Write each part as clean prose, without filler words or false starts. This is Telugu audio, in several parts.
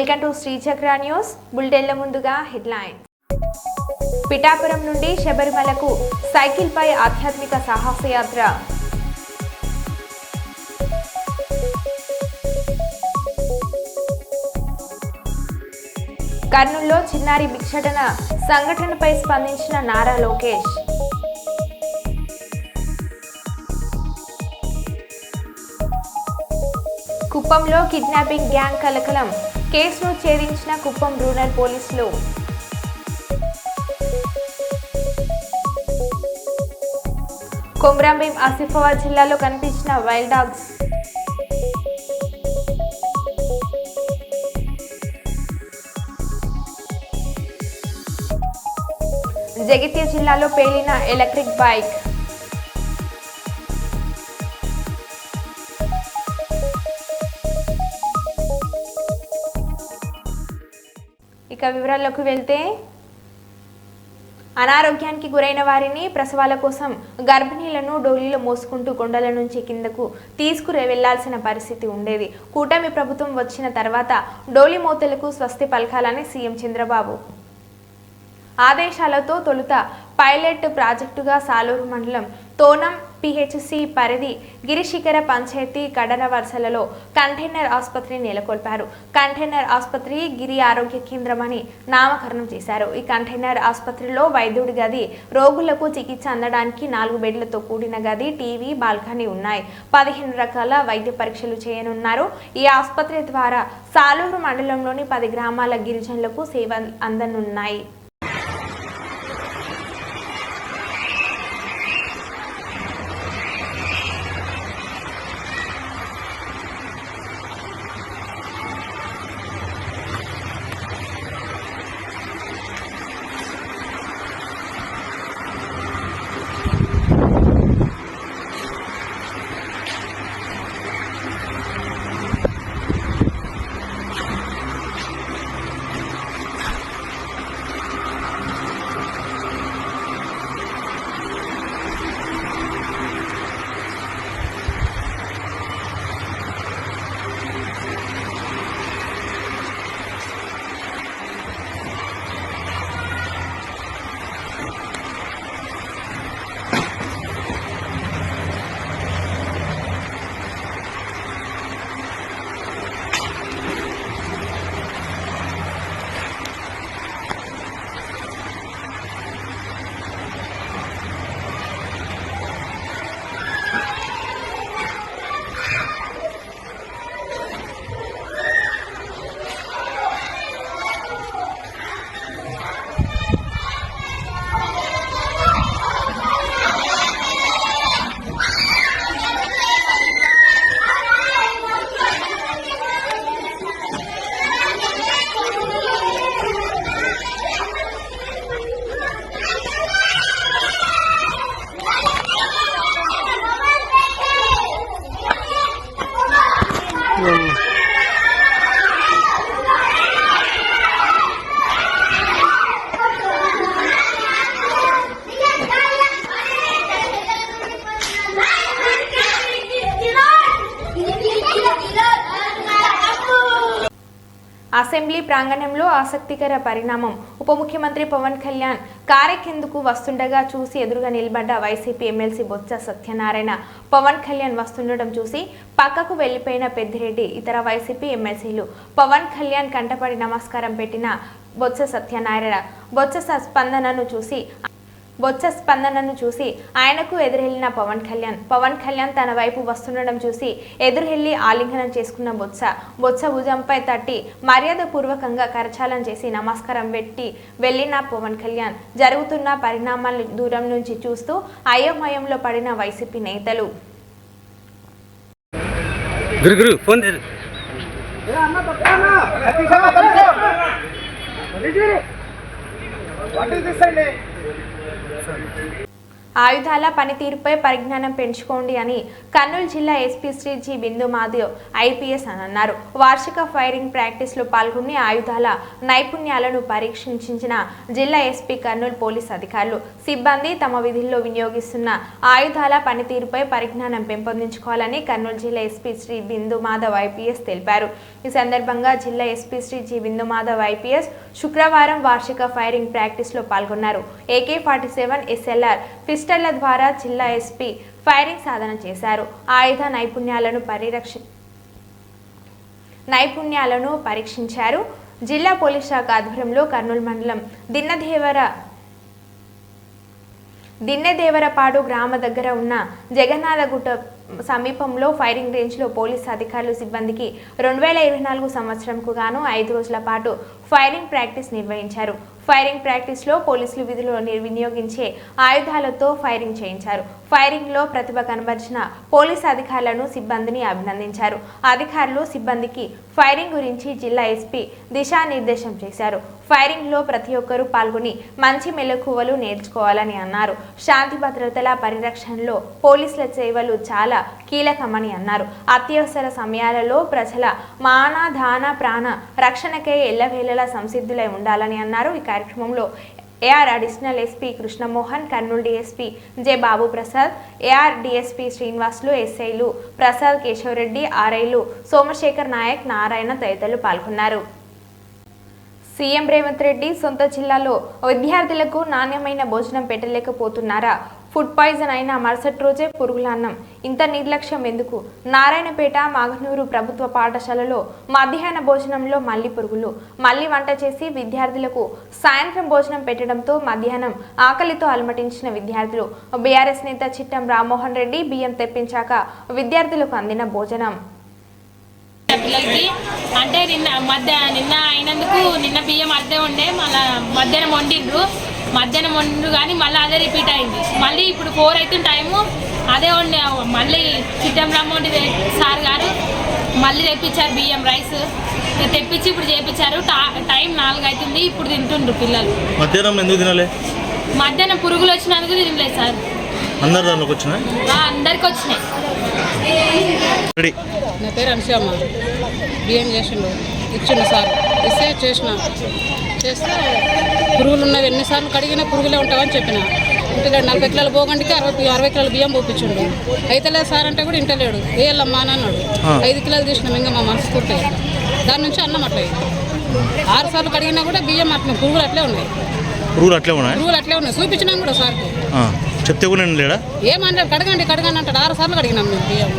వెల్కమ్ టు శ్రీచక్ర న్యూస్ బులెటిన్ల ముందుగా హెడ్లైన్స్. పిఠాపురం నుండి శబరిమలకు సైకిల్ పై ఆధ్యాత్మిక సాహసయాత్ర. కర్నూలులో చిన్నారి భిక్షాటన సంఘటనపై స్పందించిన నారా లోకేష్. కుప్పంలో కిడ్నాపింగ్ గ్యాంగ్ కలకలం, కేసును ఛేదించిన కుప్పం రూరల్ పోలీసులు. కొమ్రాంభీం ఆసిఫాబాద్ జిల్లాలో కనిపించిన వైల్డ్ డాగ్స్. జగిత్యాల జిల్లాలో పేలిన ఎలక్ట్రిక్ బైక్. ఇక వివరాల్లోకి వెళ్తే, అనారోగ్యానికి గురైన వారిని ప్రసవాల కోసం గర్భిణీలను డోలీలో మోసుకుంటూ కొండల నుంచి కిందకు వెళ్లాల్సిన పరిస్థితి ఉండేది. కూటమి ప్రభుత్వం వచ్చిన తర్వాత డోలీ మోతలకు స్వస్తి పలకాలని సీఎం చంద్రబాబు ఆదేశాలతో తొలుత పైలట్ ప్రాజెక్టుగా సాలూరు మండలం తోనం పిహెచ్సి పరిధి గిరిశిఖర పంచాయతీ కడర వరుసలలో కంటైనర్ ఆసుపత్రిని నెలకొల్పారు. కంటైనర్ ఆసుపత్రి గిరి ఆరోగ్య కేంద్రం అని నామకరణం చేశారు. ఈ కంటైనర్ ఆసుపత్రిలో వైద్యుడి గది, రోగులకు చికిత్స అందడానికి 4 బెడ్లతో కూడిన గది, టీవీ, బాల్కనీ ఉన్నాయి. 15 రకాల వైద్య పరీక్షలు చేయనున్నారు. ఈ ఆసుపత్రి ద్వారా సాలూరు మండలంలోని 10 గ్రామాల గిరిజనులకు సేవ అందనున్నాయి. అసెంబ్లీ ప్రాంగణంలో ఆసక్తికర పరిణామం. ఉప ముఖ్యమంత్రి పవన్ కళ్యాణ్ కారెక్కేందుకు వస్తుండగా చూసి ఎదురుగా నిలబడ్డ వైసీపీ ఎమ్మెల్సీ బొత్స సత్యనారాయణ. పవన్ కళ్యాణ్ వస్తుండటం చూసి పక్కకు వెళ్లిపోయిన పెద్దిరెడ్డి, ఇతర వైసీపీ ఎమ్మెల్సీలు పవన్ కళ్యాణ్ కంటపడి నమస్కారం పెట్టిన బొత్స సత్యనారాయణ బొత్స స్పందనను చూసి ఆయనకు ఎదురెళ్లిన పవన్ కళ్యాణ్ తన వైపు వస్తుండడం చూసి ఎదురెళ్లి ఆలింగనం చేసుకున్న బొత్స భుజంపై తట్టి మర్యాద పూర్వకంగా కరచాలం చేసి నమస్కారం పెట్టి వెళ్లిన పవన్ కళ్యాణ్ జరుగుతున్న పరిణామాలను దూరం నుంచి చూస్తూ అయోమయంలో పడిన వైసీపీ నేతలు. ఆయుధాల పనితీరుపై పరిజ్ఞానం పెంచుకోండి అని కర్నూలు జిల్లా ఎస్పీ శ్రీ జి బిందు మాధవ్ ఐపీఎస్ అన్నారు. వార్షిక ఫైరింగ్ ప్రాక్టీస్ లో పాల్గొని ఆయుధాల నైపుణ్యాలను పరీక్షించిన జిల్లా ఎస్పీ కర్నూలు పోలీస్ అధికారులు సిబ్బంది తమ విధుల్లో వినియోగిస్తున్న ఆయుధాల పనితీరుపై పరిజ్ఞానం పెంపొందించుకోవాలని కర్నూలు జిల్లా ఎస్పీ శ్రీ బిందు మాధవ్ ఐపీఎస్ తెలిపారు. ఈ సందర్భంగా జిల్లా ఎస్పీ శ్రీ జి బిందు మాధవ్ ఐపీఎస్ శుక్రవారం వార్షిక ఫైరింగ్ ప్రాక్టీస్ లో పాల్గొన్నారు. AK-47 SLR పిస్టళ్ల ద్వారా జిల్లా ఎస్పీ ఫైరింగ్ సాధన చేశారు. ఆయుధ నైపుణ్యాలను పరీక్షించారు. జిల్లా పోలీస్ శాఖ ఆధ్వర్యంలో కర్నూలు మండలం దిన్నెదేవరపాడు గ్రామ దగ్గర ఉన్న జగన్నాథగుట్ట సమీపంలో ఫైరింగ్ రేంజ్ లో పోలీస్ అధికారులు సిబ్బందికి 2024 సంవత్సరంకు గాను 5 రోజుల పాటు ఫైరింగ్ ప్రాక్టీస్ నిర్వహించారు. ఫైరింగ్ ప్రాక్టీస్ లో పోలీసులు విధులు వినియోగించే ఆయుధాలతో ఫైరింగ్ చేయించారు. ఫైరింగ్ లో ప్రతిభ కనబర్చిన పోలీస్ అధికారులను సిబ్బందిని అభినందించారు. అధికారులు సిబ్బందికి ఫైరింగ్ గురించి జిల్లా ఎస్పీ దిశానిర్దేశం చేశారు. ఫైరింగ్ లో ప్రతి ఒక్కరూ పాల్గొని మంచి మెలకువలు నేర్చుకోవాలని అన్నారు. శాంతి భద్రతల పరిరక్షణలో పోలీసుల సేవలు చాలా కీలకమని అన్నారు. అత్యవసర సమయాలలో ప్రజల మాన దాన ప్రాణ రక్షణకై ఎల్లవేళలా సంసిద్ధులై ఉండాలని అన్నారు. ఈ కార్యక్రమంలో AR additional SP Krishnamohan, Kurnool DSP J Babu Prasad, AR DSP Srinivasulu, SIలు ప్రసాద్, కేశవరెడ్డి, RIలు సోమశేఖర్ నాయక్, నారాయణ తదితరులు పాల్గొన్నారు. సీఎం రేవంత్ రెడ్డి సొంత జిల్లాలో విద్యార్థులకు నాణ్యమైన భోజనం పెట్టలేకపోతున్నారా? ఫుడ్ పాయిజన్ అయిన మరుసటి రోజే పురుగుల అన్నం. ఇంత నిర్లక్ష్యం ఎందుకు? నారాయణపేట మాగనూరు ప్రభుత్వ పాఠశాలలో మధ్యాహ్న భోజనంలో మళ్లీ పురుగులు. మళ్లీ వంట చేసి విద్యార్థులకు సాయంత్రం భోజనం పెట్టడంతో మధ్యాహ్నం ఆకలితో అలమటించిన విద్యార్థులు. బీఆర్ఎస్ నేత చిట్టం రామ్మోహన్ రెడ్డి బియ్యం తెప్పించాక విద్యార్థులకు అందిన భోజనం. పిల్లలకి అంటే నిన్న అయినందుకు నిన్న బియ్యం అద్దె ఉండే మళ్ళీ మధ్యాహ్నం వండిండ్రు కానీ మళ్ళీ అదే రిపీట్ అయింది. మళ్ళీ ఇప్పుడు 4 అవుతుంది టైము, అదే వండి మళ్ళీ చిట్టం రామ్మోహన్ సార్ గారు మళ్ళీ తెప్పించారు బియ్యం రైస్ తెప్పించి ఇప్పుడు చేయించారు. టైం 4 అవుతుంది, ఇప్పుడు తింటుండ్రు పిల్లలు. మధ్యాహ్నం ఎందుకు తినలే? మధ్యాహ్నం పురుగులు వచ్చినందుకు తినలేదు సార్. అందరికి వచ్చినాయి. నా పేరు అనుసూయమ్మ. బియ్యం చేసిండు, ఇచ్చిండు సార్. ఇస్తే చేస్తే పురుగులు ఉన్నవి ఎన్నిసార్లు కడిగినా పురుగులే ఉంటావని చెప్పిన. ఇంటలేడు. 40 కిలోల పోగండికి 60 కిలోల బియ్యం పోపించిండు. అయితే లేదు సార్ అంటే కూడా ఇంటలేడు. వేయాలమ్మా అని అన్నాడు. 5 కిలోలు తీసినాం. ఇంకా మా మనసు పూర్తి దాని నుంచి అన్నం అట్లా 6 సార్లు కడిగినా కూడా బియ్యం అట్లా పురుగులు అట్లే ఉన్నాయి. పురుగులు అట్లే ఉన్నాయి. చూపించినాం కూడా సార్కి. చెప్తే కూడా లేడా? ఏమన్నాడు? కడగండి అంటాడు. 6 సార్లు కడిగినాం మేము బియ్యం.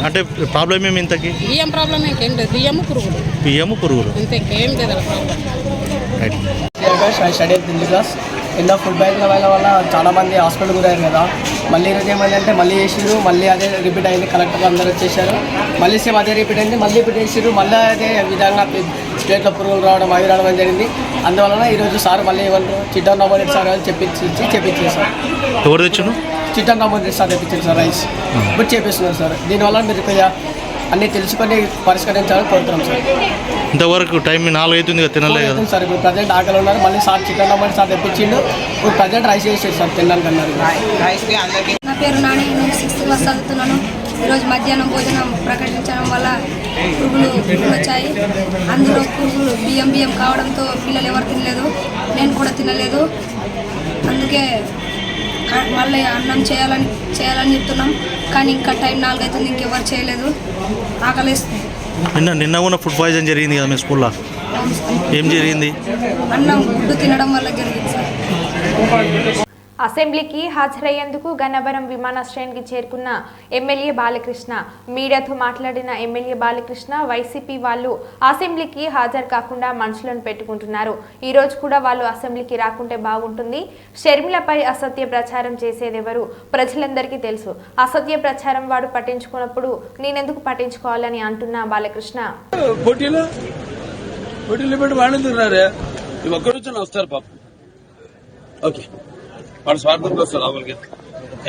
అంటే ప్రాబ్లం ఏమి ఇంతకి? బియ్యం ప్రాబ్లం ఇంకేం లేదు. బియ్యము పురుగులు ఇంత ఇంకేం లేదు ప్రాబ్లం. Study 10th class. కింద ఫుడ్ పాయిజన్ వల్ల చాలామంది హాస్పిటల్ గురయ్యారు కదా. మళ్ళీ ఈరోజు ఏమైందంటే మళ్ళీ చేసిరు, మళ్ళీ అదే రిపీట్ అయింది. కలెక్టర్ అందరూ వచ్చేసారు. మళ్ళీ సేమ్ అదే రిపీట్ అయింది. మళ్ళీ రిపీట్ చేసిరు. మళ్ళీ అదే విధంగా స్టేట్లో పురుగులు రావడం అవి రావడం జరిగింది. అందువలన ఈరోజు సార్ మళ్ళీ ఏమన్నారు, చిట్టం రామ్మోహన్ సార్ చెప్పించారు సార్. ఎవరు తెచ్చారు? చిట్టం రామ్మోహన్ సార్ తెప్పించారు సార్ రైస్. ఇప్పుడు చేపిస్తున్నారు సార్. దీనివల్ల మీరు కొద్దిగా అన్నీ తెలుసుకొని పరిష్కరించాలని కోరుతున్నాం సార్. ఇంతవరకు టైం 4 అవుతుంది కదా, తినలేదు సార్. ఇప్పుడు ప్రజెంట్ ఆకలి ఉన్నారు. మళ్ళీ సార్ చికెన్ రమ్మని సార్ తెప్పించిండు. ఇప్పుడు ప్రజెంట్ రైస్ చేసేది సార్ తినడానికి అన్నారు. నా పేరు నాని, నేను 6th క్లాస్ చదువుతున్నాను. ఈరోజు మధ్యాహ్నం భోజనం ప్రకటించడం వల్ల పురుగులు వచ్చాయి. అందులో పురుగులు బియ్యం కావడంతో పిల్లలు ఎవరు తినలేదు, నేను కూడా తినలేదు. అందుకే మళ్ళీ అన్నం చేయాలని చెప్తున్నాం. కానీ ఇంకా టైం 4 అవుతుంది, ఇంకెవరు చేయలేదు. ఆకలిస్తుంది. నిన్న కూడా ఫుడ్ పాయిజన్ జరిగింది కదా మీ స్కూల్లో. ఏం జరిగింది? అన్నం గుడ్డు తినడం వల్ల జరిగింది సార్. అసెంబ్లీకి హాజరయ్యేందుకు గన్నవరం విమానాశ్రయానికి చేరుకున్న ఎమ్మెల్యే బాలకృష్ణ. మీడియాతో మాట్లాడిన ఎమ్మెల్యే బాలకృష్ణ, వైసీపీ వాళ్ళు అసెంబ్లీకి హాజరు కాకుండా మనుషులను పెట్టుకుంటున్నారు. ఈ రోజు కూడా వాళ్ళు అసెంబ్లీకి రాకుంటే బాగుంటుంది. షర్మిలపై అసత్య ప్రచారం చేసేదెవరు ప్రజలందరికీ తెలుసు. అసత్య ప్రచారం వాడు పట్టించుకున్నప్పుడు నేనెందుకు పట్టించుకోవాలని అంటున్నా బాలకృష్ణ. వాడు స్వార్థంతో వస్తారు లోపలికి.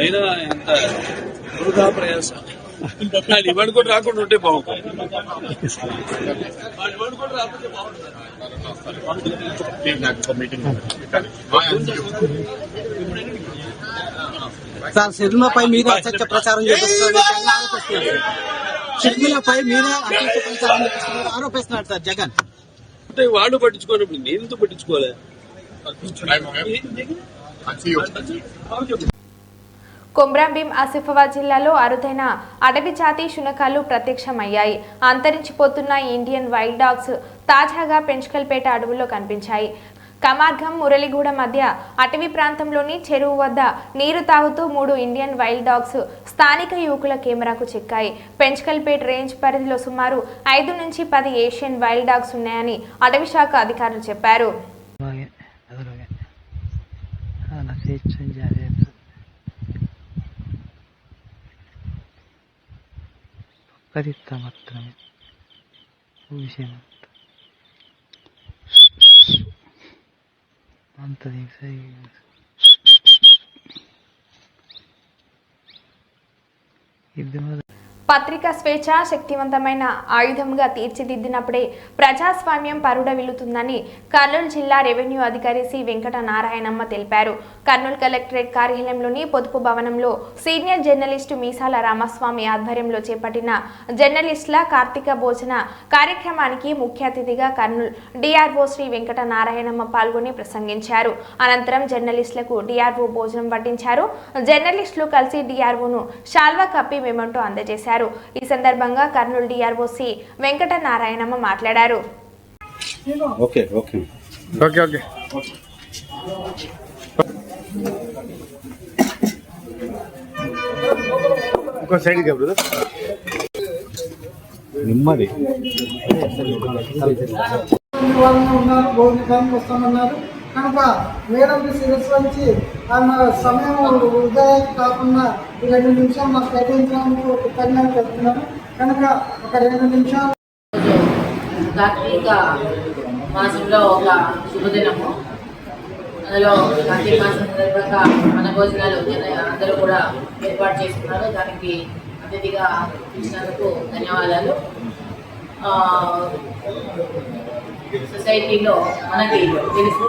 అయినా ఎంత వృధా ప్రయాస. ఇవాడు కూడా రాకుండా ఉంటే బాగుంటుంది. ఇవాడు కూడా రాకుంటే బాగుంటుంది. సార్ షర్మిలపై మీద అసత్య ప్రచారం చేస్తున్నారు. షర్మిలపై మీద అసత్య ప్రచారం చేస్తున్నారు ఆరోపిస్తున్నారు సార్ జగన్. అంటే వాళ్ళు పట్టించుకోనప్పుడు నేను ఎందుకు పట్టించుకోలే? కొమ్రాంభీం ఆసిఫాబాద్ జిల్లాలో అరుదైన అడవి జాతి శునకాలు ప్రత్యక్షమయ్యాయి. అంతరించిపోతున్న ఇండియన్ వైల్డ్ డాగ్స్ తాజాగా పెంచుకల్పేట అడవుల్లో కనిపించాయి. కమార్గం మురళిగూడ మధ్య అటవీ ప్రాంతంలోని చెరువు వద్ద నీరు తాగుతూ 3 ఇండియన్ వైల్డ్ డాగ్స్ స్థానిక యువకుల కెమెరాకు చిక్కాయి. పెంచుకల్పేట రేంజ్ పరిధిలో సుమారు 5 నుంచి 10 ఏషియన్ వైల్డ్ డాగ్స్ ఉన్నాయని అటవీ శాఖ అధికారులు చెప్పారు. మాత్రమే విషయం అంత పత్రికా స్వేచ్ఛ శక్తివంతమైన ఆయుధంగా తీర్చిదిద్దినప్పుడే ప్రజాస్వామ్యం పరుడవిల్లుతుందని కర్నూలు జిల్లా రెవెన్యూ అధికారి సి వెంకట నారాయణమ్మ తెలిపారు. కర్నూలు కలెక్టరేట్ కార్యాలయంలోని పొదుపు భవనంలో సీనియర్ జర్నలిస్టు మీసాల రామస్వామి ఆధ్వర్యంలో చేపట్టిన జర్నలిస్టుల కార్తీక భోజన కార్యక్రమానికి ముఖ్య అతిథిగా కర్నూలు డిఆర్ఓ శ్రీ వెంకట నారాయణమ్మ పాల్గొని ప్రసంగించారు. అనంతరం జర్నలిస్టులకు డిఆర్ఓ భోజనం వడ్డించారు. జర్నలిస్టులు కలిసి డిఆర్ఓను శాల్వా కప్పి మెమంటో అందజేశారు. ఈ సందర్భంగా కర్నూలు డిఆర్ఓ సి వెంకట నారాయణమ్మ మాట్లాడారు. నిమ్మది ఉన్నారు, భోజనానికి వస్తామన్నారు కనుక మేడంకి శిరస్సు వచ్చి ఆమె సమయం ఉదయానికి కాకుండా 2 నిమిషాలు మాకు కేటాయించడానికి ఒక కళ్యాణం చెప్తున్నాను కనుక ఒక 2 నిమిషాలు. కార్తీక మాసంలో ఒక శుభదినము. అందులో కార్తీక మాసం సందర్భంగా మన భోజనాలు అందరూ కూడా ఏర్పాటు చేసుకున్నారు. దానికి అతిథిగా ఇచ్చినందుకు ధన్యవాదాలు. సొసైటీలో మనకి తెలుసు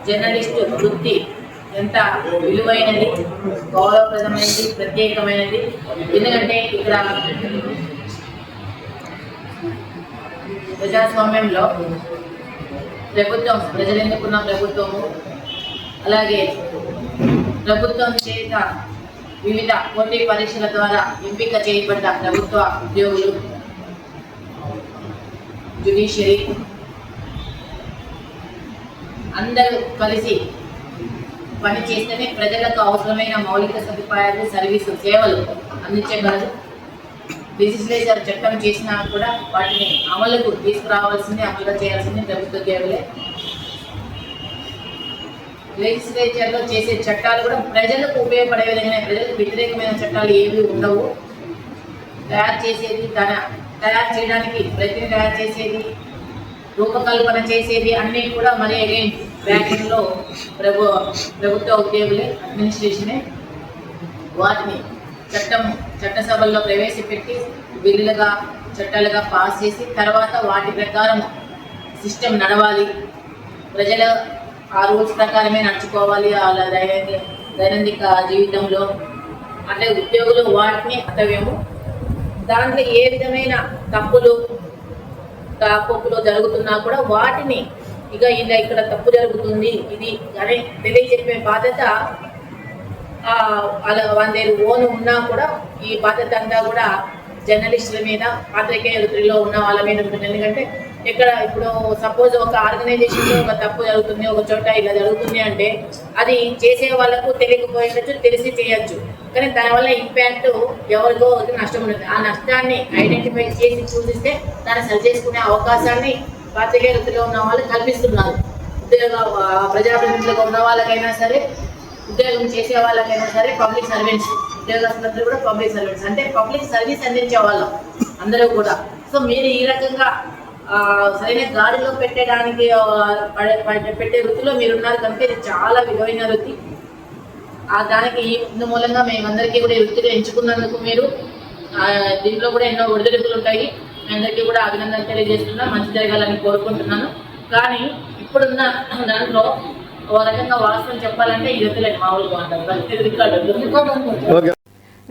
జర్నలిస్టు వృత్తి ఎంత విలువైనది, గౌరవప్రదమైనది, ప్రత్యేకమైనది. ఎందుకంటే ఇక్కడ ప్రజాస్వామ్యంలో ప్రభుత్వం ప్రజలు ఎన్నుకున్న ప్రభుత్వము, అలాగే ప్రభుత్వం చేత వివిధ పోటీ పరీక్షల ద్వారా ఎంపిక చేయబడ్డ ప్రభుత్వ ఉద్యోగులు, జ్యుడిషియరీ అందరూ కలిసి పని చేస్తేనే ప్రజలకు అవసరమైన మౌలిక సదుపాయాలు, సర్వీసు, సేవలు అందించగలరు. లెజిస్లేచర్ చట్టం చేసినా కూడా వాటిని అమలుకు తీసుకురావాల్సింది, అమలు చేయాల్సింది ప్రభుత్వ ఉద్యోగులే. లెజిస్లేచర్లో చేసే చట్టాలు కూడా ప్రజలకు ఉపయోగపడే విధంగా, ప్రజలకు వ్యతిరేకమైన చట్టాలు ఏవి ఉండవు. తయారు చేయడానికి ప్రతిని తయారు చేసేది, రూపకల్పన చేసేది అన్నీ కూడా మరి అగైన్ బ్యాకింగ్లో ప్రభుత్వ ఉద్యోగులే, అడ్మినిస్ట్రేషనే. వాటిని చట్టసభల్లో ప్రవేశపెట్టి బిల్లులుగా, చట్టాలుగా పాస్ చేసి తర్వాత వాటి ప్రకారం సిస్టమ్ నడవాలి. ప్రజలు ఆ రూల్స్ ప్రకారమే నడుచుకోవాలి వాళ్ళ దైనందిక జీవితంలో. అంటే ఉద్యోగులు వాటిని కర్తవ్యము. దాంట్లో ఏ విధమైన తప్పులు జరుగుతున్నా కూడా వాటిని ఇక్కడ తప్పు జరుగుతుంది ఇది అని తెలియజెప్పే బాధ్యత వాళ్ళ ఓన్ ఉన్నా కూడా ఈ బాధ్యత అంతా కూడా జర్నలిస్టుల మీద, పాత్రికేయ వృత్తిలో ఉన్న వాళ్ళ మీద ఉంటుంది. ఎందుకంటే ఇక్కడ ఇప్పుడు సపోజ్ ఒక ఆర్గనైజేషన్లో ఒక తప్పు జరుగుతుంది, ఒక చోట ఇలా జరుగుతుంది అంటే అది చేసే వాళ్ళకు తెలియకపోయిండొచ్చు, తెలిసి చేయొచ్చు. కానీ దానివల్ల ఇంపాక్ట్ ఎవరికో నష్టం ఉంటుంది. ఆ నష్టాన్ని ఐడెంటిఫై చేసి చూపిస్తే దాన్ని సరి చేసుకునే అవకాశాన్ని పాత్రికేయ వృత్తిలో ఉన్న వాళ్ళు కల్పిస్తున్నారు. ప్రజాప్రతినిధులుగా ఉన్న వాళ్ళకైనా సరే, ఉద్యోగం చేసే వాళ్ళకైనా సరే, పబ్లిక్ సర్వెంట్స్, ఉద్యోగస్తులందరూ కూడా పబ్లిక్ సర్వెంట్స్, అంటే పబ్లిక్ సర్వీస్ అందించే వాళ్ళం అందరూ కూడా. సో మీరు ఈ రకంగా సరైన గాడిలో పెట్టడానికి పెట్టే వృత్తిలో మీరున్నారు కనుక ఇది చాలా విలువైన వృత్తి. దానికి ఇందు మూలంగా మేమందరికీ కూడా ఈ వృత్తిగా ఎంచుకున్నందుకు మీరు దీంట్లో కూడా ఎన్నో ఒడిదుడుకులు ఉంటాయి. మీ అందరికీ కూడా అభినందనలు తెలియజేస్తున్నా, మంచి జరగాలని కోరుకుంటున్నాను. కానీ ఇప్పుడున్న దాంట్లో ఓ రకంగా వాస్తవం చెప్పాలంటే ఇది వద్దులేండి మామూలుగా అంటారు రికార్డు.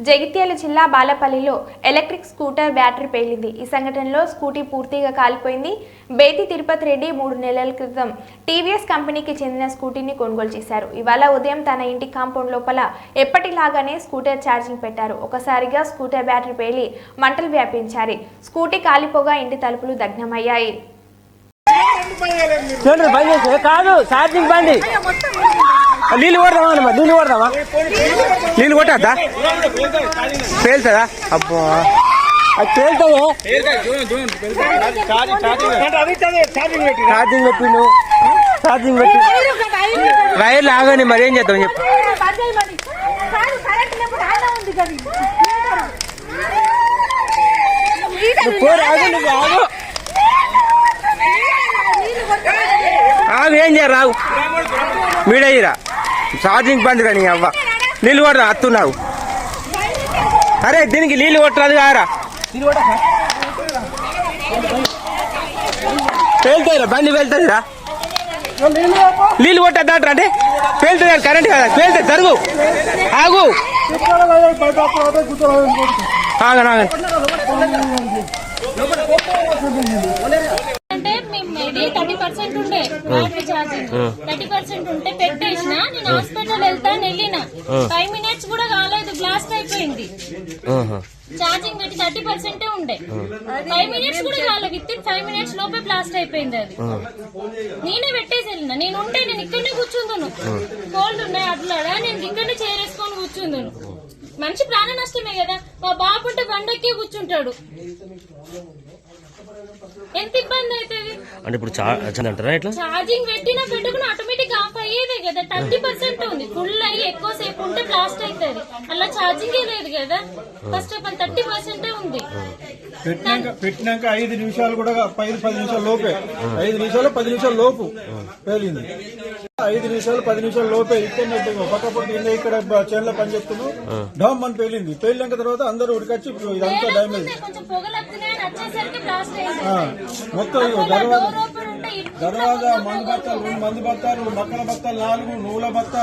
జగిత్యాల జిల్లా బాలపల్లిలో ఎలక్ట్రిక్ స్కూటర్ బ్యాటరీ పేలింది. ఈ సంఘటనలో స్కూటీ పూర్తిగా కాలిపోయింది. బేతి తిరుపతి రెడ్డి 3 నెలల క్రితం టీవీఎస్ కంపెనీకి చెందిన స్కూటీని కొనుగోలు చేశారు. ఇవాళ ఉదయం తన ఇంటి కాంపౌండ్ లోపల ఎప్పటిలాగానే స్కూటర్ ఛార్జింగ్ పెట్టారు. ఒకసారిగా స్కూటర్ బ్యాటరీ పేలి మంటలు వ్యాపించాయి. స్కూటీ కాలిపోగా ఇంటి తలుపులు దగ్ధమయ్యాయి. నీళ్ళు కొడదామా నీళ్ళు కొట్టద్దా పేలుతుందా అబ్బా అది ఛార్జింగ్ పెట్టి వైర్లు ఆగని మరి ఏం చేద్దాం చెప్పు. ఆగు ఏం చేయరు రావు మీడయ్యిరా ఛార్జింగ్ బంద్ కానీ అవ్వ నీళ్ళు కొట్టరా అత్తున్నావు. అరే దీనికి నీళ్ళు కొట్టరాదు కారా పేలుతాయిరా బండి పేలుతుందిరా నీళ్ళు కొట్టద్దాట్రా అంటే పేలుతుంది కరెంట్ కదా పేలుతుంది జరుగు ఆగు ఆగనాగ అంటే ఇది 30% ఉండే బ్యాటరీ ఛార్జింగ్ 30% ఉంటే పెట్టేసిన నేను హాస్పిటల్ వెళ్ళిన 5 minutes కూడా కాలేదు బ్లాస్ట్ అయిపోయింది. ఛార్జింగ్ పెట్టి 30% ఉండే 5 minutes కూడా కాలేదు. విత్ ఇన్ 5 minutes లోపే బ్లాస్ట్ అయిపోయింది. అది నేనే పెట్టేసి వెళ్ళిన. నేను ఇక్కడనే కూర్చుందును. కోల్డ్ ఉన్నాయి అట్లా నేను ఇక్కడనే చేరేసుకొని కూర్చుందును. మనిషి ప్రాణ నష్టమే కదా. మా బాబు ఉంటే బండెక్కే కూర్చుంటాడు. ఎంత ఇబ్బంది అవుతుంది అంటే ఇప్పుడు ఛార్జింగ్ పెట్టుకుని ఆటోమేటిక్ ఆఫ్ అయ్యేదే కదా. 30% ఉంది. ఫుల్ అయ్యి ఎక్కువసేపు ఉంటే బ్లాస్ట్ అవుతుంది. అలా ఛార్జింగ్ లేదు కదా. ఫస్ట్ ఆఫ్ ఆల్ 30% ఉంది. పెట్టినాక 5 నిమిషాలు కూడా 10 నిమిషాల లోపే 5 నిమిషాలు 10 నిమిషాల లోపు పేలింది. 5 నిమిషాలు 10 నిమిషాల లోపే ఇక్కడ పక్క పక్క ఇక్కడ చేనులో పని చేస్తున్నాం. డామ్ అని పేలింది. పేలినాక తర్వాత అందరూ ఉడికొచ్చి ఇదంతా డ్యామేజ్ మొత్తం దర్వాజా మందు బత్తాలు 2 మందు బత్తాలు మక్కల బత్తాలు 4 నువ్వుల బత్త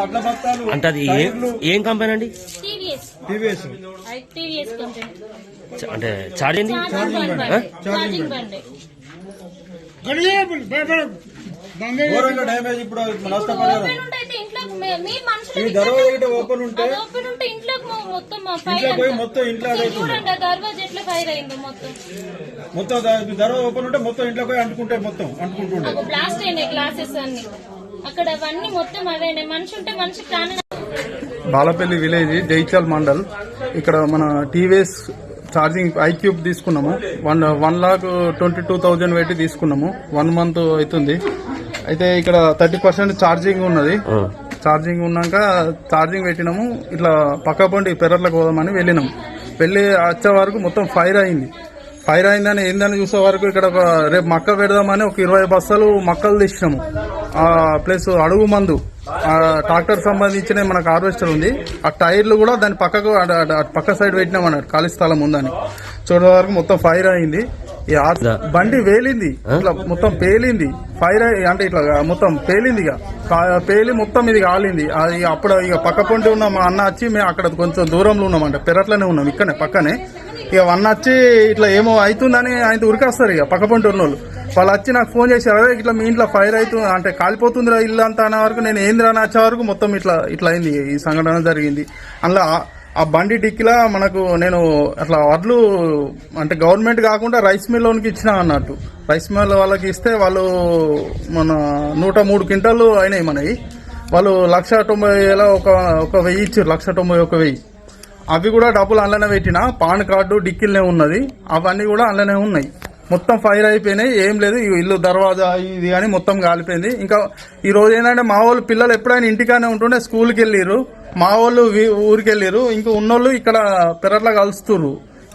అడ్ల బత్తాలు. అంటే అది ఏం కంపెనీ అండి? TVS company. అంటే ఛార్జింగ్ ఘోరంగా డ్యామేజ్. ఇప్పుడు నష్టపరిహారం ఈ దర్వాజా ఓపెన్ ఉంటే ఇంట్లో పోయి మొత్తం ఇంట్లో మొత్తం దర్వాజా ఓపెన్ ఉంటే మొత్తం ఇంట్లో పోయి అంటుకుంటుండే బ్లాస్ట్ అయినాయి గ్లాసెస్ అన్ని. అక్కడ అవన్నీ మొత్తం అవే మనిషి ఉంటే మనిషి ప్రాణం. బాలపల్లి విలేజ్ జైత్యాల్ మండల్. ఇక్కడ మన టీవీఎస్ ఛార్జింగ్ ఐక్యూబ్ తీసుకున్నాము. 1,22,000 పెట్టి తీసుకున్నాము. 1 month అవుతుంది. అయితే ఇక్కడ 30% ఛార్జింగ్ ఉన్నది. ఛార్జింగ్ ఉన్నాక ఛార్జింగ్ పెట్టినాము. ఇట్లా పక్క పండి పెరట్లకు పోదామని వెళ్ళినాము. వెళ్ళి వచ్చే వరకు మొత్తం ఫైర్ అయింది. ఫైర్ అయిందని ఏందని చూసే వరకు ఇక్కడ రేపు మక్క పెడదామని ఒక 20 బస్తాలు మక్కలు తెచ్చినాము. ప్లస్ అడుగు మందు ట్రాక్టర్ సంబంధించిన మనకు హార్వెస్టర్ ఉంది. ఆ టైర్లు కూడా దాని పక్కకు పక్క సైడ్ పెట్టినాం అన్నట్టు ఖాళీ స్థలం ఉందని. చూడే వరకు మొత్తం ఫైర్ అయింది. బండి వేలింది. ఇట్లా మొత్తం పేలింది. ఫైర్ అంటే ఇట్లా మొత్తం పేలింది. ఇక పేలి మొత్తం ఇది కాలింది. అది అప్పుడు ఇక పక్క పొంటి ఉన్న మా అన్న వచ్చి మేము అక్కడ కొంచెం దూరంలో ఉన్నామంట. పెరట్లోనే ఉన్నాం ఇక్కడనే పక్కనే. ఇక వన్ వచ్చి ఇట్లా ఏమో అవుతుందని ఆయన ఉరికేస్తారు. ఇక పక్క పొంటి ఉన్న వాళ్ళు వచ్చి నాకు ఫోన్ చేశారు. అదే ఇట్లా మీ ఇంట్లో ఫైర్ అవుతుంది అంటే కాలిపోతుందిరా ఇల్లు అంతా అనే వరకు నేను ఏందిరా అని వచ్చే వరకు మొత్తం ఇట్లా అయింది. ఈ సంఘటన జరిగింది. అందులో ఆ బండి డిక్కిలా మనకు నేను అట్లా వడ్లు అంటే గవర్నమెంట్ కాకుండా రైస్ మిల్ లోనికి ఇచ్చిన అన్నట్టు. రైస్ మిల్ వాళ్ళకి ఇస్తే వాళ్ళు మన 103 క్వింటాలు అయినాయి మనవి. వాళ్ళు 1,90,000 ఒక 1,000 ఇచ్చారు. 1,91,000. అవి కూడా డబ్బులు అందులోనే పెట్టిన. పాన్ కార్డు డిక్కిల్నే ఉన్నది. అవన్నీ కూడా అందులోనే ఉన్నాయి. మొత్తం ఫైర్ అయిపోయినాయి. ఏం లేదు. ఇల్లు దర్వాజా ఇది కానీ మొత్తం కాలిపోయింది. ఇంకా ఈ రోజు ఏంటంటే మా వాళ్ళు పిల్లలు ఎప్పుడైనా ఇంటికానే ఉంటుండే స్కూల్కి వెళ్ళిర్రు. మా వాళ్ళు ఊరికి వెళ్ళిర్రు. ఇంకా ఉన్నోళ్ళు ఇక్కడ పెరట్లా కలుస్తుర్రు.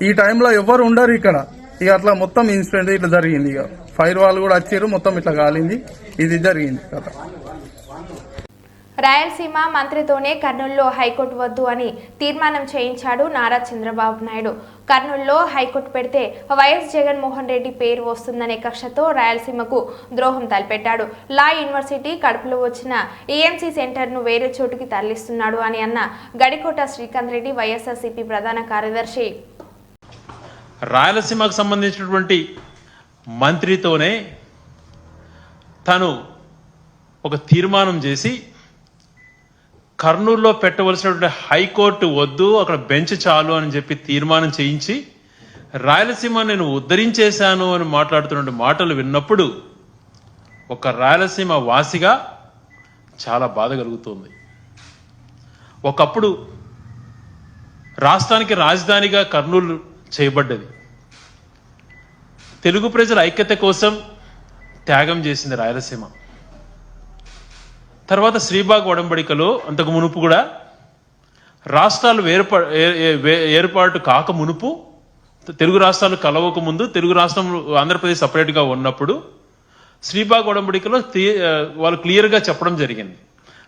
ఈ టైంలో ఎవరు ఉండరు ఇక్కడ. ఇక అట్లా మొత్తం ఇన్సిడెంట్ ఇట్లా జరిగింది. ఇక ఫైర్ వాళ్ళు కూడా వచ్చారు. మొత్తం ఇట్లా కాలింది. ఇది జరిగింది కదా. రాయలసీమ మంత్రితోనే కర్నూలులో హైకోర్టు వద్దు అని తీర్మానం చేయించాడు నారా చంద్రబాబు నాయుడు. కర్నూలులో హైకోర్టు పెడితే వైఎస్ జగన్మోహన్ రెడ్డి పేరు వస్తుందనే కక్షతో రాయలసీమకు ద్రోహం తలపెట్టాడు. లా యూనివర్సిటీ కడుపులో వచ్చిన ఈఎంసీ సెంటర్ను వేరే చోటుకి తరలిస్తున్నాడు అని అన్న గడికోట శ్రీకాంత్ రెడ్డి, వైఎస్ఆర్సీపీ ప్రధాన కార్యదర్శి. రాయలసీమకు సంబంధించినటువంటి మంత్రితోనే తను ఒక తీర్మానం చేసి కర్నూలులో పెట్టవలసినటువంటి హైకోర్టు వద్దు, అక్కడ బెంచ్ చాలు అని చెప్పి తీర్మానం చేయించి రాయలసీమ నేను ఉద్ధరించేశాను అని మాట్లాడుతున్న మాటలు విన్నప్పుడు ఒక రాయలసీమ వాసిగా చాలా బాధ కలుగుతుంది. ఒకప్పుడు రాష్ట్రానికి రాజధానిగా కర్నూలు చేయబడ్డది. తెలుగు ప్రజల ఐక్యత కోసం త్యాగం చేసింది రాయలసీమ. తర్వాత శ్రీబాగ్ ఒడంబడికలో అంతకు మునుపు కూడా రాష్ట్రాలు ఏర్పాటు కాక మునుపు, తెలుగు రాష్ట్రాలు కలవక ముందు, తెలుగు రాష్ట్రం ఆంధ్రప్రదేశ్ సపరేట్గా ఉన్నప్పుడు శ్రీబాగ్ ఒడంబడికలో వాళ్ళు క్లియర్గా చెప్పడం జరిగింది,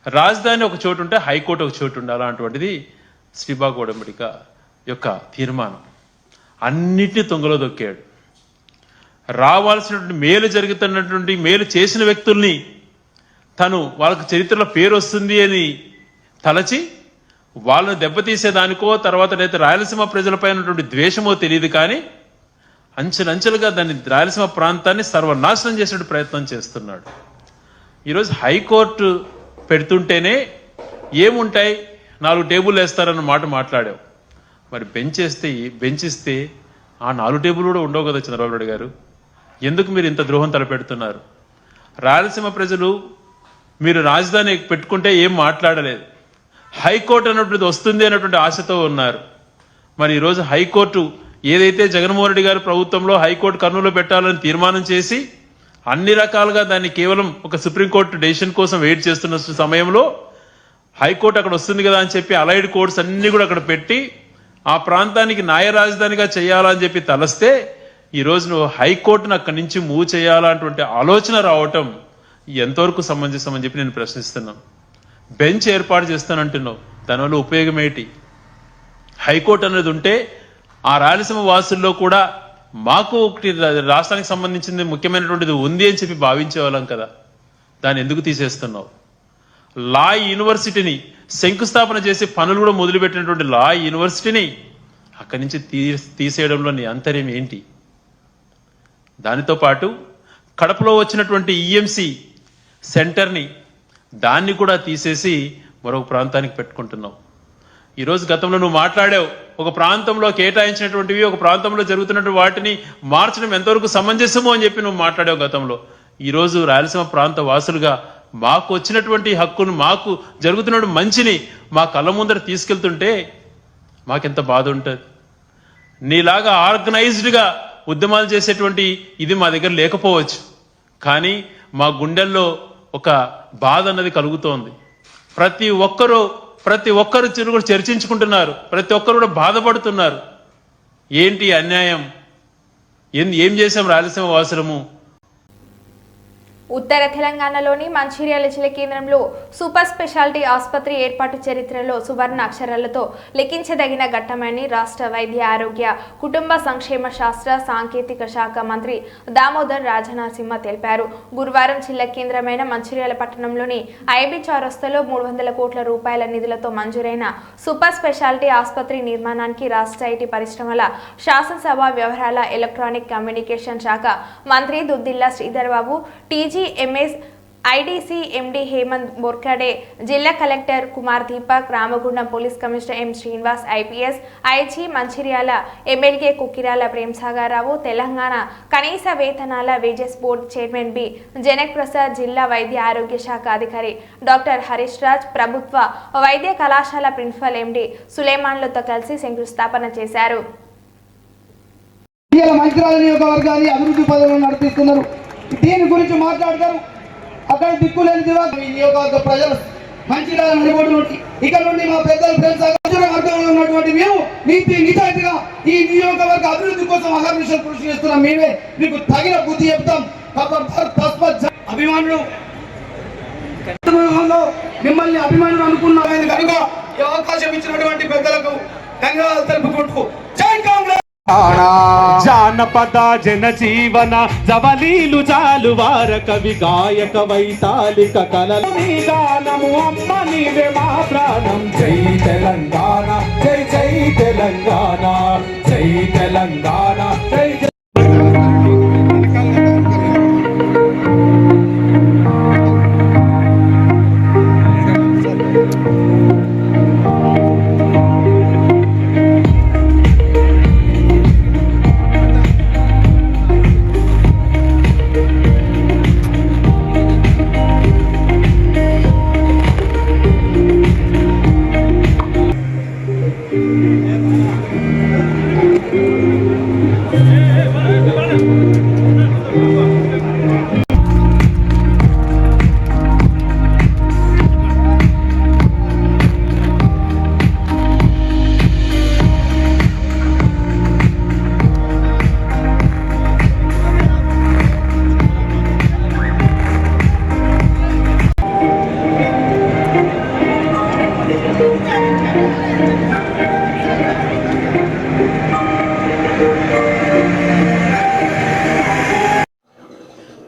రాజధాని ఒక చోటు ఉంటే హైకోర్టు ఒక చోటు ఉండాలి. అలాంటిది శ్రీబాగ్ ఒడంబడిక యొక్క తీర్మానం. అన్నిటినీ తొంగలో దొక్కాడు. రావాల్సినటువంటి మేలు జరుగుతున్నటువంటి మేలు చేసిన వ్యక్తుల్ని తను వాళ్ళకి చరిత్రలో పేరు వస్తుంది అని తలచి వాళ్ళని దెబ్బతీసేదానికో, తర్వాత అయితే రాయలసీమ ప్రజలపై ఉన్నటువంటి ద్వేషమో తెలియదు కానీ అంచెలంచెలుగా దాన్ని రాయలసీమ ప్రాంతాన్ని సర్వనాశనం చేసే ప్రయత్నం చేస్తున్నాడు. ఈరోజు హైకోర్టు పెడుతుంటేనే ఏముంటాయి, 4 టేబుల్ వేస్తారన్న మాట మాట్లాడావు. మరి బెంచ్ ఇస్తే ఆ 4 టేబుల్ కూడా ఉండవు కదా చంద్రబాబు నాయుడు గారు. ఎందుకు మీరు ఇంత ద్రోహం తలపెడుతున్నారు? రాయలసీమ ప్రజలు మీరు రాజధాని పెట్టుకుంటే ఏం మాట్లాడలేదు, హైకోర్టు అన్నటువంటి వస్తుంది అన్నటువంటి ఆశతో ఉన్నారు. మరి ఈరోజు హైకోర్టు ఏదైతే జగన్మోహన్ రెడ్డి గారి ప్రభుత్వంలో హైకోర్టు కర్నూలులో పెట్టాలని తీర్మానం చేసి అన్ని రకాలుగా దాన్ని కేవలం ఒక సుప్రీంకోర్టు డెసిషన్ కోసం వెయిట్ చేస్తున్న సమయంలో హైకోర్టు అక్కడ వస్తుంది కదా అని చెప్పి అలైడ్ కోర్ట్స్ అన్ని కూడా అక్కడ పెట్టి ఆ ప్రాంతానికి న్యాయ రాజధానిగా చేయాలని చెప్పి తలస్తే ఈరోజు నువ్వు హైకోర్టును అక్కడి నుంచి మూవ్ చేయాలన్నటువంటి ఆలోచన రావటం ఎంతవరకు సమంజసం అని చెప్పి నేను ప్రశ్నిస్తున్నాను. బెంచ్ ఏర్పాటు చేస్తానంటున్నావు, దానివల్ల ఉపయోగం ఏంటి? హైకోర్టు అనేది ఉంటే ఆ రాయలసీమ వాసుల్లో కూడా మాకు ఒకటి రాష్ట్రానికి సంబంధించింది ముఖ్యమైనటువంటిది ఉంది అని చెప్పి భావించేవాళ్ళం కదా. దాన్ని ఎందుకు తీసేస్తున్నావు? లా యూనివర్సిటీని శంకుస్థాపన చేసి పనులు కూడా మొదలుపెట్టినటువంటి లా యూనివర్సిటీని అక్కడి నుంచి తీసేయడంలో నీ అంతర్యం ఏంటి? దానితో పాటు కడపలో వచ్చినటువంటి ఈఎంసీ సెంటర్ని దాన్ని కూడా తీసేసి మరొక ప్రాంతానికి పెట్టుకుంటున్నావు. ఈరోజు గతంలో నువ్వు మాట్లాడావు, ఒక ప్రాంతంలో కేటాయించినటువంటివి ఒక ప్రాంతంలో జరుగుతున్నటువంటి వాటిని మార్చడం ఎంతవరకు సమంజసమో అని చెప్పి నువ్వు మాట్లాడావు గతంలో. ఈరోజు రాయలసీమ ప్రాంత వాసులుగా మాకు వచ్చినటువంటి హక్కును, మాకు జరుగుతున్న మంచిని మా కళ్ళ ముందర తీసుకెళ్తుంటే మాకెంత బాధ ఉంటుంది. నీలాగా ఆర్గనైజ్డ్గా ఉద్యమాలు చేసేటువంటి ఇది మా దగ్గర లేకపోవచ్చు, కానీ మా గుండెల్లో ఒక బాధ అన్నది కలుగుతోంది. ప్రతి ఒక్కరు కూడా చర్చించుకుంటున్నారు, ప్రతి ఒక్కరు కూడా బాధపడుతున్నారు. ఏంటి అన్యాయం? ఏం చేశాం రాయలసీమ వాసులము? ఉత్తర తెలంగాణలోని మంచిర్యాల జిల్లా కేంద్రంలో సూపర్ స్పెషాలిటీ ఆసుపత్రి ఏర్పాటు చరిత్రలో సువర్ణ అక్షరాలతో లిఖించదగిన ఘట్టమని రాష్ట్ర వైద్య ఆరోగ్య కుటుంబ సంక్షేమ శాస్త్ర సాంకేతిక శాఖ మంత్రి దామోదర్ రాజనరసింహ తెలిపారు. గురువారం జిల్లా కేంద్రమైన మంచిర్యాల పట్టణంలోని ఐబీ చౌరస్తాలో 300 కోట్ల రూపాయల నిధులతో మంజూరైన సూపర్ స్పెషాలిటీ ఆసుపత్రి నిర్మాణానికి రాష్ట్ర ఐటీ పరిశ్రమల శాసనసభ వ్యవహారాల ఎలక్ట్రానిక్ కమ్యూనికేషన్ శాఖ మంత్రి Duddilla Sridhar Babu, TGMS IDC MD Hemant Borkade, జిల్లా collector Kumar Deepak, Ramagundam police commissioner M Srinivas, IPS IG Mancherial MLA Kukirala Premsagarrao, Telangana కనీస వేతనాల wages board chairman B Janak Prasad, జిల్లా వైద్య ఆరోగ్య శాఖ అధికారి డాక్టర్ హరీష్ రాజ్, ప్రభుత్వ వైద్య కళాశాల ప్రిన్సిపల్ ఎండీ సులేమాన్లతో కలిసి శంకుస్థాపన చేశారు. మంచిర్యాల నియోజకవర్గాన్ని అభివృద్ధి పదవులు నడిపిస్తున్నారు. దీని గురించి మాట్లాడతారు. అక్కడ దిక్కులేని ఈ నియోజకవర్గ ప్రజలు మంచిర్యాల నడిబొడ్డు ఇక్కడ నుండి మా పెద్దలు ఫ్రెండ్స్ వర్గంలో ఉన్నటువంటి మేము నీతి నిజాయితీగా ఈ నియోజకవర్గ అభివృద్ధి కోసం అహర్నిశలు కృషి చేస్తున్నాం. మేమే మీకు తగిన బుద్ధి చెప్తాం. అభిమానులు మిమ్మల్ని అభిమానులు అనుకున్నాను కనుక ఈ అవకాశం ఇచ్చినటువంటి పెద్దలకు ధన్యవాదాలు తెలుపుకుంటూ జై కాంగ్రెస్. జానపద జనజీవన జవలీలు చాలు వార కవి గాయక వైతాళిక కలలు గానము అమ్మ నీవే మా ప్రాణం. జై తెలంగాణ జై జై తెలంగాణ జై తెలంగాణ జై జై.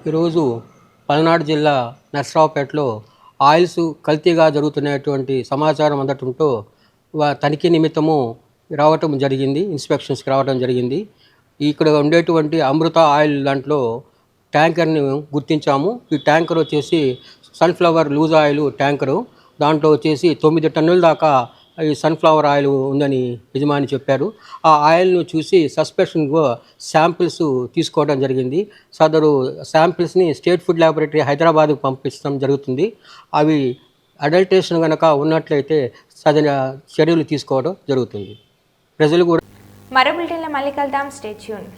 ఈరోజు పల్నాడు జిల్లా నర్సరావుపేటలో ఆయిల్స్ కల్తీగా జరుగుతున్నటువంటి సమాచారం అందటంతో తనిఖీ నిమిత్తము రావటం జరిగింది, ఇన్స్పెక్షన్స్కి రావడం జరిగింది. ఇక్కడ ఉండేటువంటి అమృత ఆయిల్ దాంట్లో ట్యాంకర్ని గుర్తించాము. ఈ ట్యాంకర్ వచ్చేసి సన్ఫ్లవర్ లూజ్ ఆయిల్ ట్యాంకరు. దాంట్లో వచ్చేసి 9 టన్నుల దాకా ఈ సన్ఫ్లవర్ ఆయిల్ ఉందని యజమాని చెప్పారు. ఆ ఆయిల్ను చూసి సస్పెషన్గా శాంపిల్స్ తీసుకోవడం జరిగింది. సదరు శాంపిల్స్ని స్టేట్ ఫుడ్ ల్యాబొరేటరీ హైదరాబాద్కు పంపించడం జరుగుతుంది. అవి అడల్టేషన్ కనుక ఉన్నట్లయితే సదన చర్యలు తీసుకోవడం జరుగుతుంది. ప్రజలు కూడా మరో బులెటిన్లో మళ్ళీ కలుద్దాం. Stay tune.